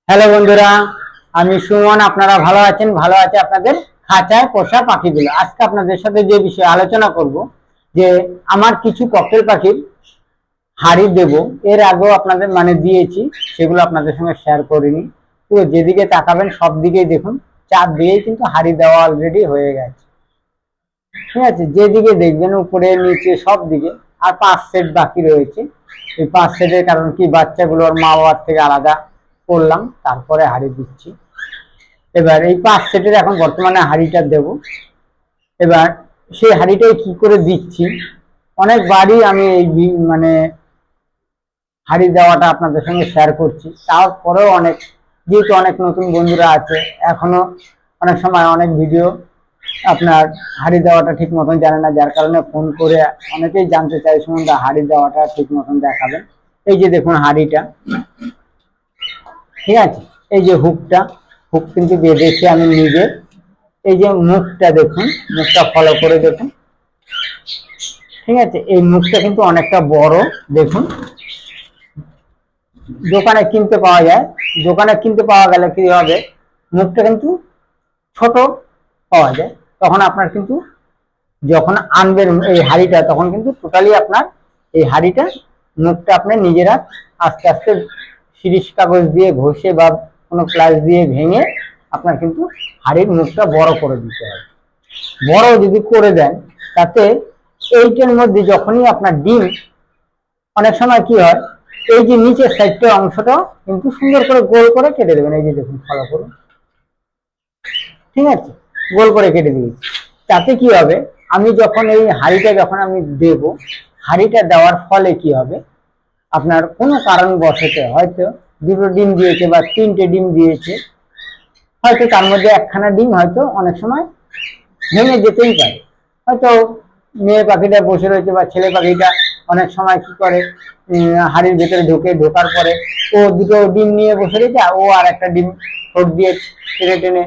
Hello বন্ধুরা, আমি সুমন। আপনারা ভালো আছেন? ভালো আছে আপনাদের খাঁচায় পোষা পাখিগুলো। আজকে আপনাদের সাথে যে বিষয়ে আলোচনা করব যে আমার কিছু ককটেল পাখির হাড়ি দেব। এর আগেও আপনাদের দিয়েছি, সেগুলো আপনাদের সঙ্গে শেয়ার করিনি। পুরো যেদিকে তাকাবেন সব দিকেই দেখুন, চারদিকেই কিন্তু হাড়ি দেওয়া অলরেডি হয়ে গেছে। ঠিক আছে, যেদিকে দেখবেন উপরে নিচে সব দিকে। আর 5 সেট বাকি রয়েছে। এই 5 সেটের কারণ কি, বাচ্চাগুলোর মা বাবার থেকে আলাদা করলাম, তারপরে হাড়ি দিচ্ছি। এবার এই 5 সেটের এখন বর্তমানে হাড়িটা দেব। এবার সেই হাড়িটাই কি করে দিচ্ছি, অনেকবারই আমি এই হাড়ি দেওয়াটা আপনাদের সঙ্গে শেয়ার করছি। তারপরেও যেহেতু অনেক নতুন বন্ধুরা আছে, এখনো অনেক সময় অনেক ভিডিও আপনার হাড়ি দেওয়াটা ঠিক মতন জানে না, যার কারণে ফোন করে অনেকেই জানতে চাই সুমনদা হাড়ি দেওয়াটা ঠিক মতন দেখাবেন। এই যে দেখুন হাড়িটা, ঠিক আছে, এই যে হুক কিন্তু বেঁধেছি আমি নিজে। এই যে মুখটা দেখুন, মুখটা ফলো করে দেখুন। ঠিক আছে, এই মুখটা কিন্তু অনেকটা বড়। দেখুন, দোকানে কিনতে পাওয়া যায়। দোকানে কিনতে পাওয়া গেলে কি হবে, মুখটা কিন্তু ছোট পাওয়া যায়। তখন আপনার কিন্তু যখন আনবেন এই হাড়িটা, তখন কিন্তু টোটালি আপনার এই হাড়িটা মুখটা আপনি নিজেরা আস্তে আস্তে সিরিজ কাগজ দিয়ে ঘষে বা কোনো প্লাস দিয়ে ভেঙে আপনার কিন্তু হাড়ির মুখটা বড় করে দিতে হবে। বড় যদি করে দেন, তাতে এইটার মধ্যে যখনই আপনার ডিম, অনেক সময় কি হয়, এই যে নিচের সাইডটার অংশটা কিন্তু সুন্দর করে গোল করে কেটে দেবেন। এই যে দেখুন, ফলো করুন। ঠিক আছে, গোল করে কেটে দিয়েছি। তাতে কি হবে, আমি যখন এই হাড়িটা যখন আমি দেব, হাড়িটা দেওয়ার ফলে কি হবে, আপনার কোনো কারণবশত হয়তো 2টো ডিম দিয়েছে বা 3টে ডিম দিয়েছে, হয়তো তার মধ্যে একখানা ডিম হয়তো অনেক সময় ভেঙে যেতেই পারে। হয়তো মেয়ে পাখিটা বসে রয়েছে বা ছেলে পাখিটা অনেক সময় কি করে, হাড়ির ভেতরে ঢোকার পরে ও 2টো ডিম নিয়ে বসে রয়েছে, ও আর একটা ডিম ঠোঁট দিয়ে টেনে টেনে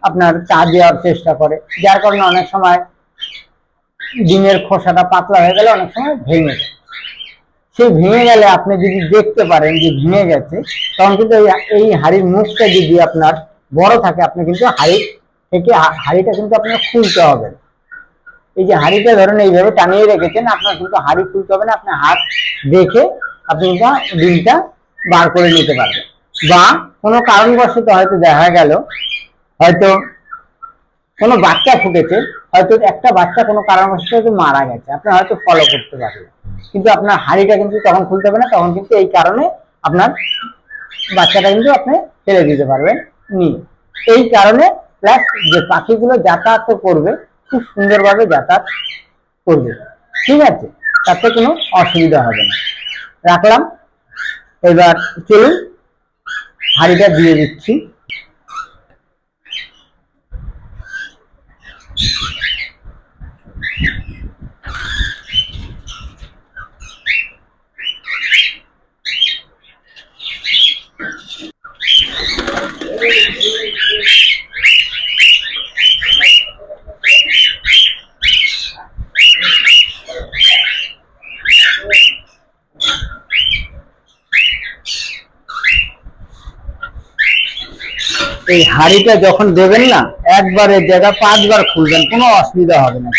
আপনার চা দেওয়ার চেষ্টা করে, যার কারণে অনেক সময় ডিমের খোসাটা পাতলা হয়ে গেলে অনেক সময় ভেঙে যায়। সেই ভেঙে গেলে আপনি যদি দেখতে পারেন যে ভেঙে গেছে, তখন কিন্তু এই হাড়ির মুখটা যদি আপনার বড় থাকে, আপনি কিন্তু হাড়িটা কিন্তু আপনার খুলতে হবে। এই যে হাড়িটা ধরেন এইভাবে টানিয়ে রেখেছেন, আপনার কিন্তু হাড়ি খুলতে হবে না। আপনি হাত দেখে আপনি কিন্তু ডিমটা বার করে নিতে পারবেন। বা কোনো কারণবশত হয়তো দেখা গেল, হয়তো কোনো বাচ্চা ফুটেছে, হয়তো একটা বাচ্চা কোনো কারণবশত মারা গেছে, আপনি হয়তো ফলো করতে পারবেন, কিন্তু আপনার হাড়িটা কিন্তু তখন খুলতে হবে না। তখন কিন্তু এই কারণে আপনার বাচ্চাটা কিন্তু আপনি ফেলে দিতে পারবেন নি। এই কারণে প্লাস যে পাখিগুলো যাতায়াত করবে, খুব সুন্দরভাবে যাতায়াত করবে। ঠিক আছে, তাতে কোনো অসুবিধা হবে না। রাখলাম। এবার চলুন হাড়িটা দিয়ে দিচ্ছি। এই হাড়িটা যখন দেবেন না, একবারের জায়গা 5 বার খুলবেন, কোনো অসুবিধা হবে না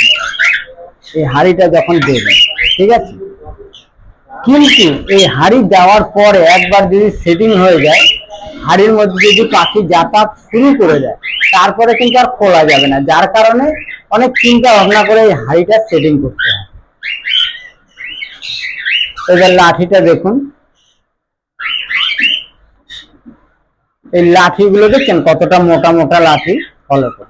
এই হাড়িটা যখন দেবেন। ঠিক আছে, কিন্তু এই হাড়ি দেওয়ার পরে একবার যদি সেটিং হয়ে যায়, হাড়ির মধ্যে যদি পাখি যাতায়াত শুরু করে দেয়, তারপরে কিন্তু আর খোলা যাবে না। যার কারণে অনেক চিন্তা ভাবনা করে এই হাড়িটা সেটিং করতে হয়। এবার লাঠিটা দেখুন, এই লাঠিগুলো দেখছেন কতটা মোটা মোটা লাঠি। ফলো করুন।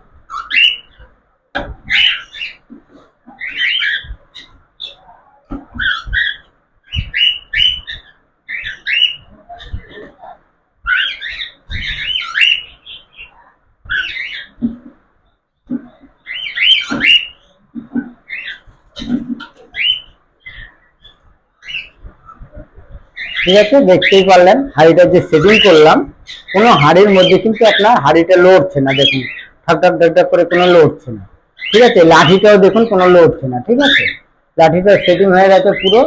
ঠিক আছে, দেখতেই পারলেন হাড়িটা যে সেটিং করলাম, কোনো হাড়ির মধ্যে কিন্তু আপনার হাড়িটা লড়ছে না। দেখুন, ঠাক ঠাক ঠাক ঠাক করে কোনো লড়ছে না। ঠিক আছে, লাঠিটাও দেখুন কোনো লড়ছে না। ঠিক আছে, লাঠিটা সেটিং হয়ে গেছে পুরো।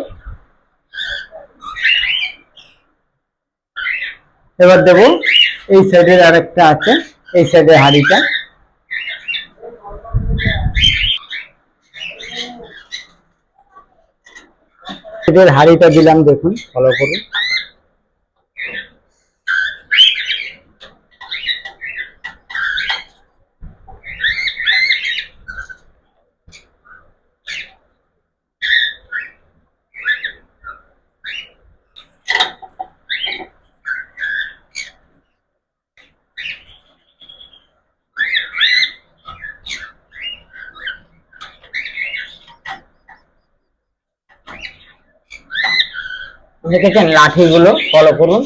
এবার দেবো এই সাইডের আরেকটা আছে, এই সাইডের হাঁড়িটা। এদের হাঁড়িটা দিলাম, দেখুন ফলো করুন। দেখেছেন লাঠিগুলো ফলো করুন।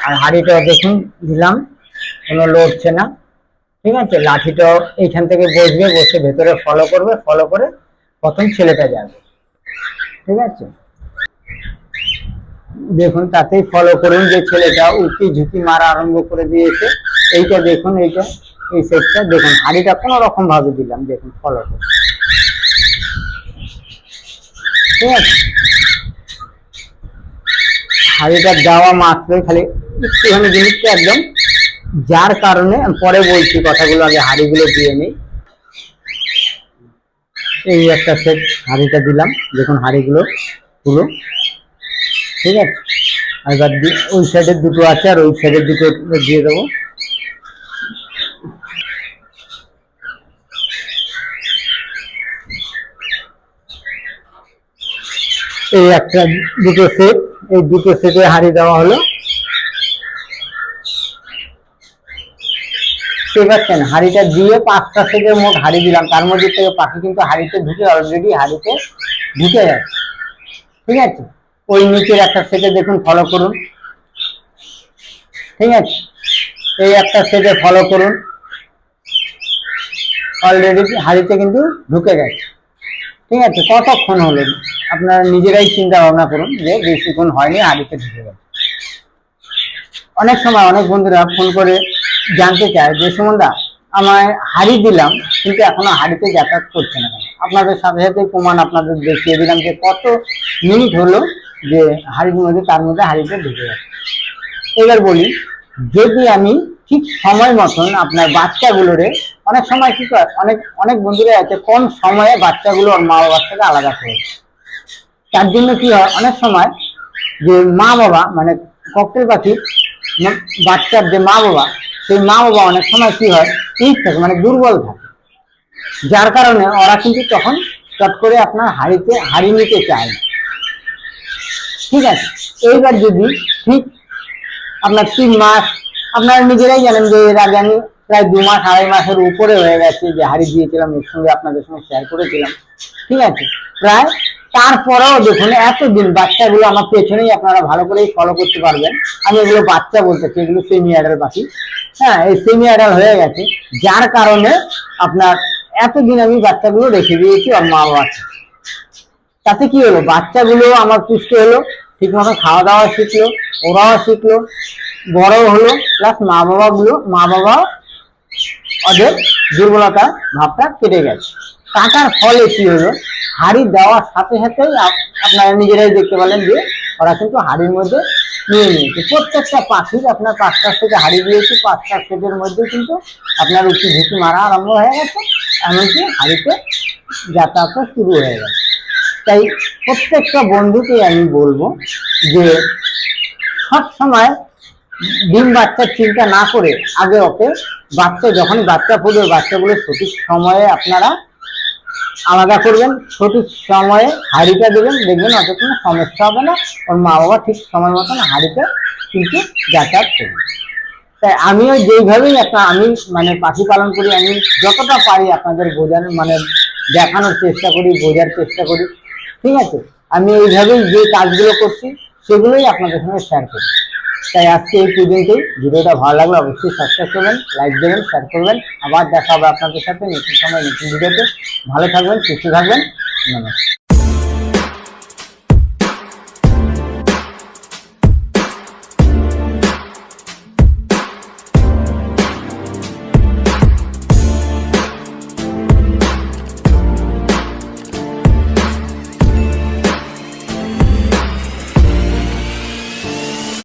আর হাঁড়িটা দেখুন দিলাম, কোনো লড়ছে না। ঠিক আছে, লাঠিটাও এইখান থেকে বসবে, বসে ভেতরে ফলো করবে, ফলো করে প্রথম ছেলেটা যাবে। ঠিক আছে, দেখুন তাতেই ফলো করুন যে ছেলেটা উল্কি ঝুঁকি মারা আরম্ভ করে দিয়েছে। এইটা দেখুন, এইটা এই সেটটা দেখুন, হাঁড়িটা কোনো রকম ভাবে দিলাম, দেখুন ফলো করুন। ঠিক আছে, হাঁড়িটা দেওয়া মাত্রই খালি একটুখানি জিনিসটা একদম, যার কারণে পরে বলছি কথাগুলো, আগে হাঁড়িগুলো দিয়ে নিই। এই একটা সেট হাঁড়িটা দিলাম, দেখুন হাঁড়িগুলো পুরো। ঠিক আছে, এবার ওই সাইডের দুটো আছে আর ওই সাইডের দুটো দিয়ে দেবো। এই একটা দুটো সেট, এই দুটো সেটে হাঁড়ি দেওয়া হলো। ঠিক আছে, হাঁড়িটা দিয়ে 5টা সেটের মোট হাঁড়ি দিলাম, তার মধ্যে থেকে পাখি কিন্তু হাঁড়িতে ঢুকে অলরেডি হাঁড়িতে ঢুকে যাচ্ছে। ঠিক আছে, ওই নিচের একটা সেটে দেখুন ফলো করুন। ঠিক আছে, এই একটা সেটে ফলো করুন, অলরেডি হাঁড়িতে কিন্তু ঢুকে গেছে। ঠিক আছে, কতক্ষণ হলো আপনারা নিজেরাই চিন্তা ভাবনা করুন যে বেশিক্ষণ হয়নি, হাঁড়িতে ঢুকে গেছে। অনেক সময় অনেক বন্ধুরা ফোন করে জানতে চায় যে সুমনদা, আমায় হাঁড়ি দিলাম কিন্তু এখনো হাঁড়িতে যাতায়াত করছে না কেন? আপনাদের সাথে সাথে প্রমাণ আপনাদের দেখিয়ে দিলাম যে কত মিনিট হলো যে হাঁড়ির মধ্যে, তার মধ্যে হাঁড়িতে ঢুকে গেছে। এবার বলি, যদি আমি ঠিক সময় মতন আপনার বাচ্চাগুলোরে, অনেক সময় কি করে অনেক অনেক বন্ধুরা আছে কম সময়ে বাচ্চাগুলো আর মা বাবার থেকে আলাদা করে, তার জন্য কি হয় অনেক সময় যে মা বাবা মানে ককটেল পাখির বাচ্চার যে মা বাবা, সেই মা বাবা অনেক সময় কি হয় ঠিক থাকে মানে দুর্বল থাকে, যার কারণে ওরা কিন্তু তখন চট করে আপনার হাঁড়ি নিতে চায় না। ঠিক আছে, এইবার যদি ঠিক আপনার 3 মাস, আপনারা নিজেরাই জানেন যে এর আগে আমি প্রায় 2 মাস 2.5 মাসের উপরে হয়ে গেছে যে হাঁড়ি দিয়েছিলাম, এর সঙ্গে আপনাদের সঙ্গে শেয়ার করেছিলাম। ঠিক আছে, প্রায় তারপরেও দেখুন এতদিন বাচ্চাগুলো আমার পেছনেই, আপনারা ভালো করেই ফলো করতে পারবেন। আমি এগুলো বাচ্চা বলতেছি, এগুলো সেমি অ্যাডাল পাখি। হ্যাঁ, এই সেমি অ্যাডাল হয়ে গেছে, যার কারণে আপনার এতদিন আমি বাচ্চাগুলো রেখে দিয়েছি আর মা বাবা। তাতে কি হলো, বাচ্চাগুলো আমার পুষ্ট হলো, ঠিক মতো খাওয়া দাওয়া শিখলো, ওরাও শিখলো, বড় হলো, প্লাস মা বাবা ওদের দুর্বলতা ভাবটা কেটে গেছে। কাটার ফলে কি হলো, হাঁড়ি দেওয়ার সাথে সাথেই আপনারা নিজেরাই দেখতে পেলেন যে ওরা কিন্তু হাঁড়ির মধ্যে নিয়ে নিয়েছে। প্রত্যেকটা পাখির আপনার 5টা থেকে হাঁড়ি দিয়েছি, 5টা সেটের মধ্যে কিন্তু আপনার উঁচু ঝুঁকি মারা আরম্ভ হয়ে গেছে, এমনকি হাঁড়িতে যাতায়াত শুরু হয়ে গেছে। তাই প্রত্যেকটা বন্ধুকে আমি বলবো যে সব সময় ডিম বাচ্চার চিন্তা না করে আগে ওকে যখন বাচ্চা ফুটবে, বাচ্চাগুলো সঠিক সময়ে আপনারা আলাদা করবেন, সঠিক সময়ে হাঁড়িটা দেবেন, দেখবেন অত কোনো সমস্যা হবে না, ওর মা বাবা ঠিক সময় মতন হাঁড়িতে কিন্তু যাতায়াত করবে। তাই আমিও যেইভাবেই আমি মানে পাখি পালন করি, আমি যতটা পারি আপনাদের বোঝানোর মানে দেখানোর চেষ্টা করি, বোঝার চেষ্টা করি। ঠিক আছে, আমি এইভাবেই যে কাজগুলো করছি সেগুলোই আপনাদের সঙ্গে শেয়ার করি। তাই আজকে এই পর্যন্তই। ভিডিওটা ভালো লাগলে অবশ্যই সাবস্ক্রাইব করবেন, লাইক দেবেন, শেয়ার করবেন। আবার দেখা হবে আপনাদের সাথে নতুন সময় নতুন ভিডিওতে। ভালো থাকবেন, সুস্থ থাকবেন, নমস্কার।